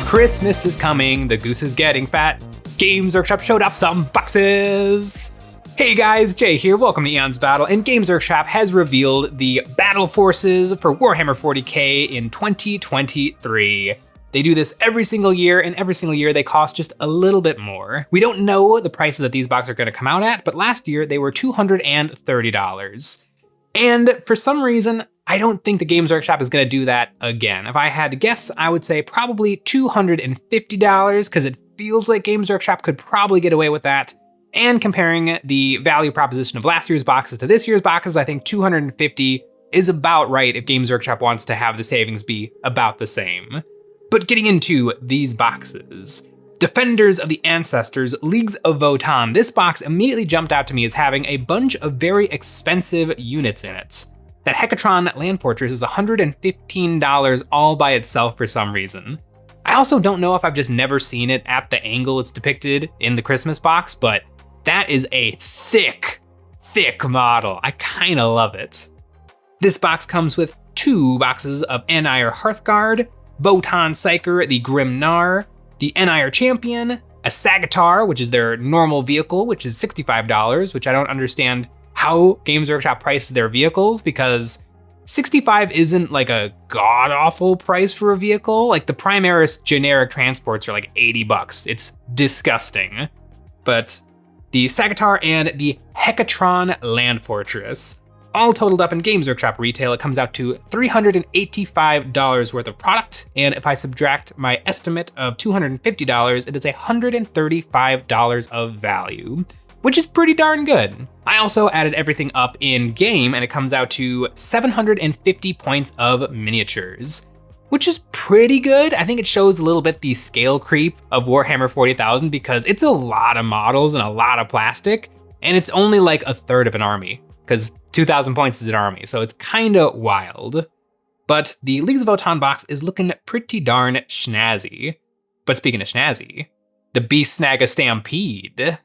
Christmas is coming, the goose is getting fat. Games Workshop showed off some boxes. Hey guys, Jay here, welcome to Eon's Battle, and Games Workshop has revealed the Battle Forces for Warhammer 40k in 2023. They do this every single year, and every single year they cost just a little bit more. We don't know the prices that these boxes are going to come out at, but last year they were $230. And for some reason, I don't think the Games Workshop is going to do that again. If I had to guess, I would say probably $250, because it feels like Games Workshop could probably get away with that. And comparing the value proposition of last year's boxes to this year's boxes, I think $250 is about right if Games Workshop wants to have the savings be about the same. But getting into these boxes, Defenders of the Ancestors, Leagues of Votann, this box immediately jumped out to me as having a bunch of very expensive units in it. That Hekatron Land Fortress is $115 all by itself for some reason. I also don't know if I've just never seen it at the angle it's depicted in the Christmas box, but that is a thick model. I kinda love it. This box comes with 2 boxes of An'ire Hearthguard, Votann Psyker, the Grim Gnar, the An'ire Champion, a Sagatar, which is their normal vehicle, which is $65, which I don't understand how Games Workshop prices their vehicles, because $65 isn't like a god-awful price for a vehicle. Like the Primaris generic transports are like $80. It's disgusting. But the Sagatar and the Hekatron Land Fortress, all totaled up in Games Workshop retail, it comes out to $385 worth of product, and if I subtract my estimate of $250, it is $135 of value, which is pretty darn good. I also added everything up in game, and it comes out to 750 points of miniatures, which is pretty good. I think it shows a little bit the scale creep of Warhammer 40,000 because it's a lot of models and a lot of plastic, and it's only like a third of an army, because 2,000 points is an army, so it's kinda wild. But the Leagues of Votann box is looking pretty darn snazzy. But speaking of snazzy, the Beast Snaga Stampede.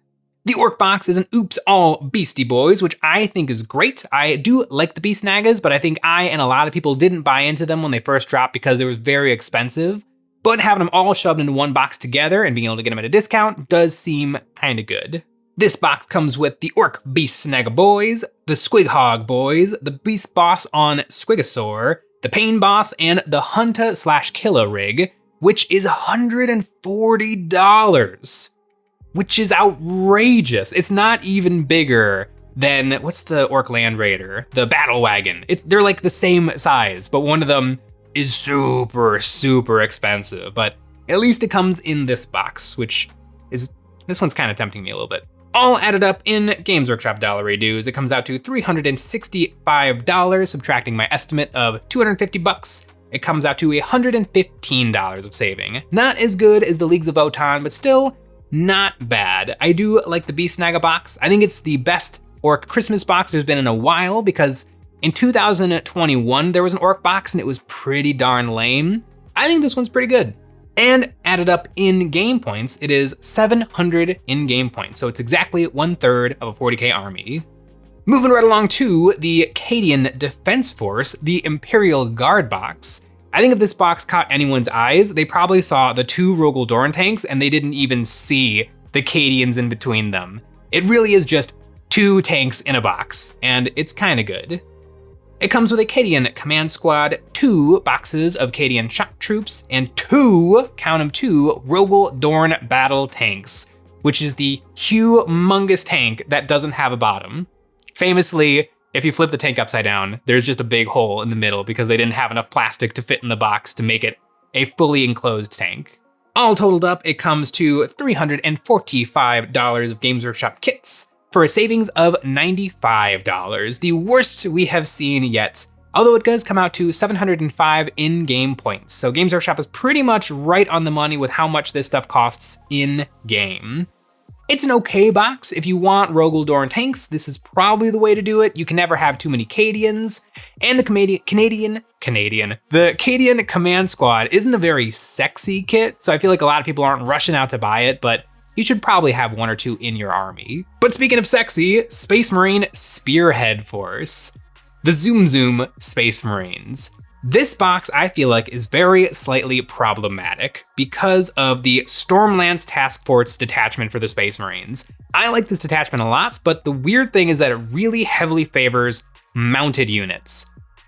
The Orc box is an Oops All Beastie Boys, which I think is great. I do like the Beast Snagas, but I think I and a lot of people didn't buy into them when they first dropped because they were very expensive. But having them all shoved into one box together and being able to get them at a discount does seem kinda good. This box comes with the Orc Beast Snaga Boys, the Squighog Boys, the Beast Boss on Squigosaur, the Pain Boss, and the Hunta/Killa Rig, which is $140, which is outrageous. It's not even bigger than, what's the Orc Land Raider? The Battle Wagon. They're like the same size, but one of them is super expensive, but at least it comes in this box, which is, this one's kind of tempting me a little bit. All added up in Games Workshop dollar dues, it comes out to $365, subtracting my estimate of $250. It comes out to $115 of saving. Not as good as the Leagues of Votann, but still not bad. I do like the Beast Snaga box. I think it's the best Orc Christmas box there's been in a while, because in 2021 there was an Orc box and it was pretty darn lame. I think this one's pretty good. And added up in game points, it is 700 in-game points, so it's exactly 1/3 of a 40k army. Moving right along to the Cadian Defense Force, the Imperial Guard box. I think if this box caught anyone's eyes, they probably saw the 2 Rogel Dorn tanks and they didn't even see the Cadians in between them. It really is just 2 tanks in a box, and it's kinda good. It comes with a Cadian Command Squad, 2 boxes of Cadian Shock Troops, and 2, count them 2, Rogel Dorn Battle Tanks, which is the humongous tank that doesn't have a bottom. Famously, if you flip the tank upside down, there's just a big hole in the middle because they didn't have enough plastic to fit in the box to make it a fully enclosed tank. All totaled up, it comes to $345 of Games Workshop kits, for a savings of $95, the worst we have seen yet, although it does come out to 705 in-game points, so Games Workshop is pretty much right on the money with how much this stuff costs in-game. It's an okay box. If you want Rogel Dorn tanks, this is probably the way to do it. You can never have too many Cadians, and the Cadian Command Squad isn't a very sexy kit, so I feel like a lot of people aren't rushing out to buy it, but you should probably have 1 or 2 in your army. But speaking of sexy, Space Marine Spearhead Force. The Zoom Zoom Space Marines. This box, I feel like, is very slightly problematic because of the Stormlance Task Force detachment for the Space Marines. I like this detachment a lot, but the weird thing is that it really heavily favors mounted units.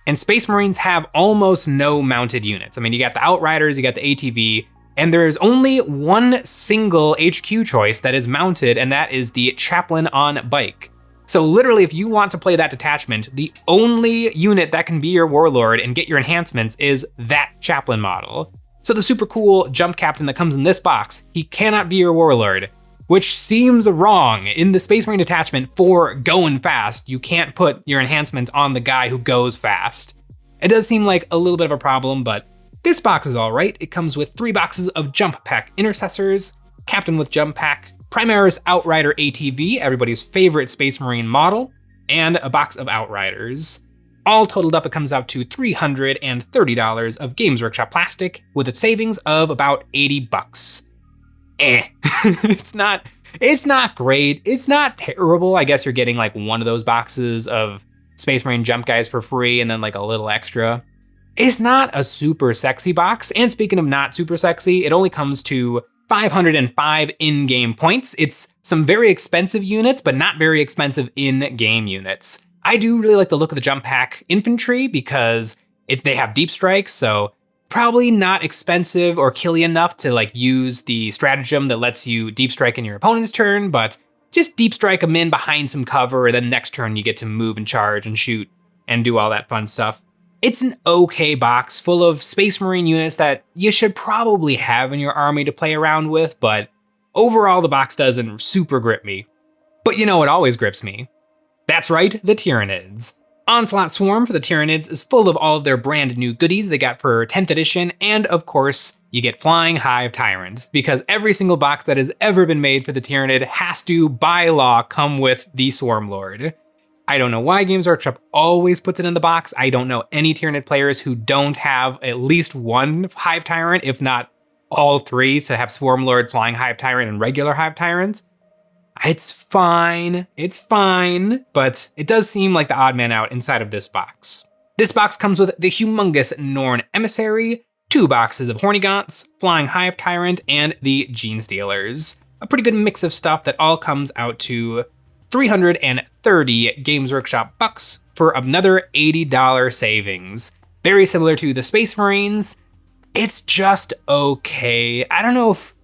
And Space Marines have almost no mounted units. I mean, you got the Outriders, you got the ATV, and there's only one single HQ choice that is mounted, and that is the Chaplain on Bike. So literally, if you want to play that detachment, the only unit that can be your Warlord and get your enhancements is that Chaplain model. So the super cool Jump Captain that comes in this box, he cannot be your Warlord, which seems wrong. In the Space Marine detachment for going fast, you can't put your enhancements on the guy who goes fast. It does seem like a little bit of a problem, but this box is all right. It comes with 3 boxes of Jump Pack Intercessors, Captain with Jump Pack, Primaris Outrider ATV, everybody's favorite Space Marine model, and a box of Outriders. All totaled up, it comes out to $330 of Games Workshop plastic with a savings of about 80 bucks. It's not great. It's not terrible. I guess you're getting like one of those boxes of Space Marine Jump Guys for free and then like a little extra. It's not a super sexy box. And speaking of not super sexy, it only comes to 505 in-game points. It's some very expensive units, but not very expensive in-game units. I do really like the look of the Jump Pack Infantry because they have deep strikes, so probably not expensive or killy enough to like use the stratagem that lets you deep strike in your opponent's turn, but just deep strike them in behind some cover, and then next turn you get to move and charge and shoot and do all that fun stuff. It's an okay box full of Space Marine units that you should probably have in your army to play around with, but overall the box doesn't super grip me. But you know what always grips me? That's right, the Tyranids. Onslaught Swarm for the Tyranids is full of all of their brand new goodies they got for 10th edition, and of course, you get Flying Hive Tyrant, because every single box that has ever been made for the Tyranid has to, by law, come with the Swarm Lord. I don't know why Games Workshop always puts it in the box. I don't know any Tyranid players who don't have at least one Hive Tyrant, if not all 3, to have Swarm Lord, Flying Hive Tyrant, and regular Hive Tyrant. It's fine, but it does seem like the odd man out inside of this box. This box comes with the humongous Norn Emissary, 2 boxes of Hornigaunts, Flying Hive Tyrant, and the Gene Stealers. A pretty good mix of stuff that all comes out to 330 Games Workshop bucks for another $80 savings. Very similar to the Space Marines. It's just okay. I don't know if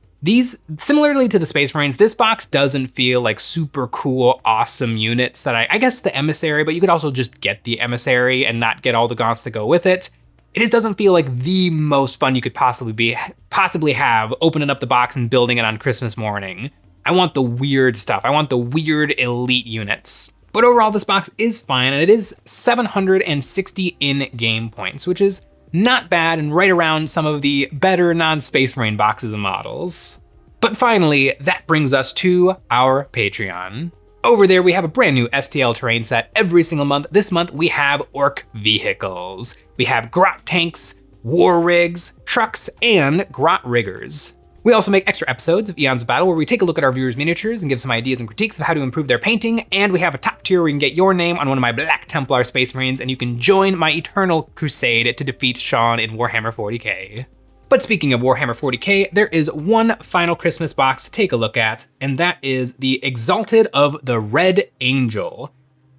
similarly to the Space Marines, this box doesn't feel like super cool, awesome units that I guess the Emissary, but you could also just get the Emissary and not get all the gaunts that go with it. It just doesn't feel like the most fun you could possibly have opening up the box and building it on Christmas morning. I want the weird stuff. I want the weird elite units. But overall, this box is fine, and it is 760 in-game points, which is not bad and right around some of the better non-Space Marine boxes and models. But finally, that brings us to our Patreon. Over there, we have a brand new STL terrain set every single month. This month, we have Orc vehicles. We have Grot tanks, war rigs, trucks, and Grot riggers. We also make extra episodes of Eons of Battle where we take a look at our viewers' miniatures and give some ideas and critiques of how to improve their painting, and we have a top tier where you can get your name on one of my Black Templar Space Marines, and you can join my eternal crusade to defeat Sean in Warhammer 40k. But speaking of Warhammer 40k, there is one final Christmas box to take a look at, and that is the Exalted of the Red Angel.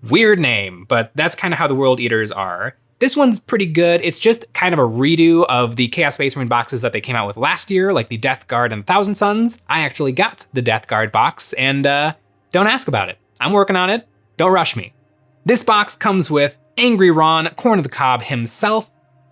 Weird name, but that's kind of how the World Eaters are. This one's pretty good. It's just kind of a redo of the Chaos Space Marine boxes that they came out with last year, like the Death Guard and Thousand Suns. I actually got the Death Guard box, and don't ask about it. I'm working on it. Don't rush me. This box comes with Angry Ron, Corn of the Cob himself,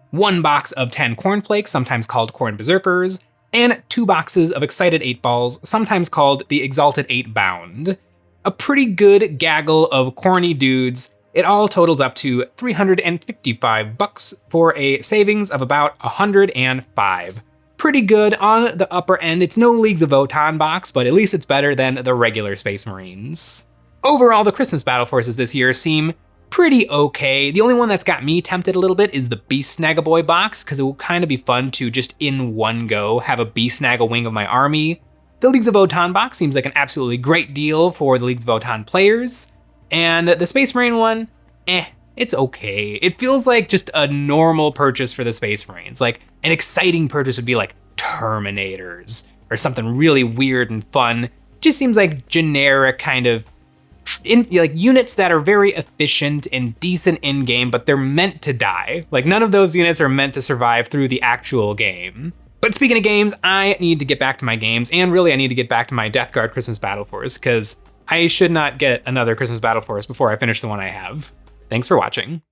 1 box of 10 Cornflakes, sometimes called Corn Berserkers, and 2 boxes of Excited 8 Balls, sometimes called the Exalted 8 Bound. A pretty good gaggle of corny dudes. It all totals up to 355 bucks for a savings of about 105. Pretty good on the upper end. It's no Leagues of Votann box, but at least it's better than the regular Space Marines. Overall, the Christmas Battleforces this year seem pretty okay. The only one that's got me tempted a little bit is the Beast Snag-a-Boy box, because it will kind of be fun to just in one go have a Beast Snag a wing of my army. The Leagues of Votann box seems like an absolutely great deal for the Leagues of Votann players. And the Space Marine one, it's okay. It feels like just a normal purchase for the Space Marines. Like an exciting purchase would be like Terminators or something really weird and fun. Just seems like generic kind of like units that are very efficient and decent in game, but they're meant to die. Like none of those units are meant to survive through the actual game. But speaking of games, I need to get back to my games, and really I need to get back to my Death Guard Christmas Battle Force, because I should not get another Christmas Battle Force before I finish the one I have. Thanks for watching.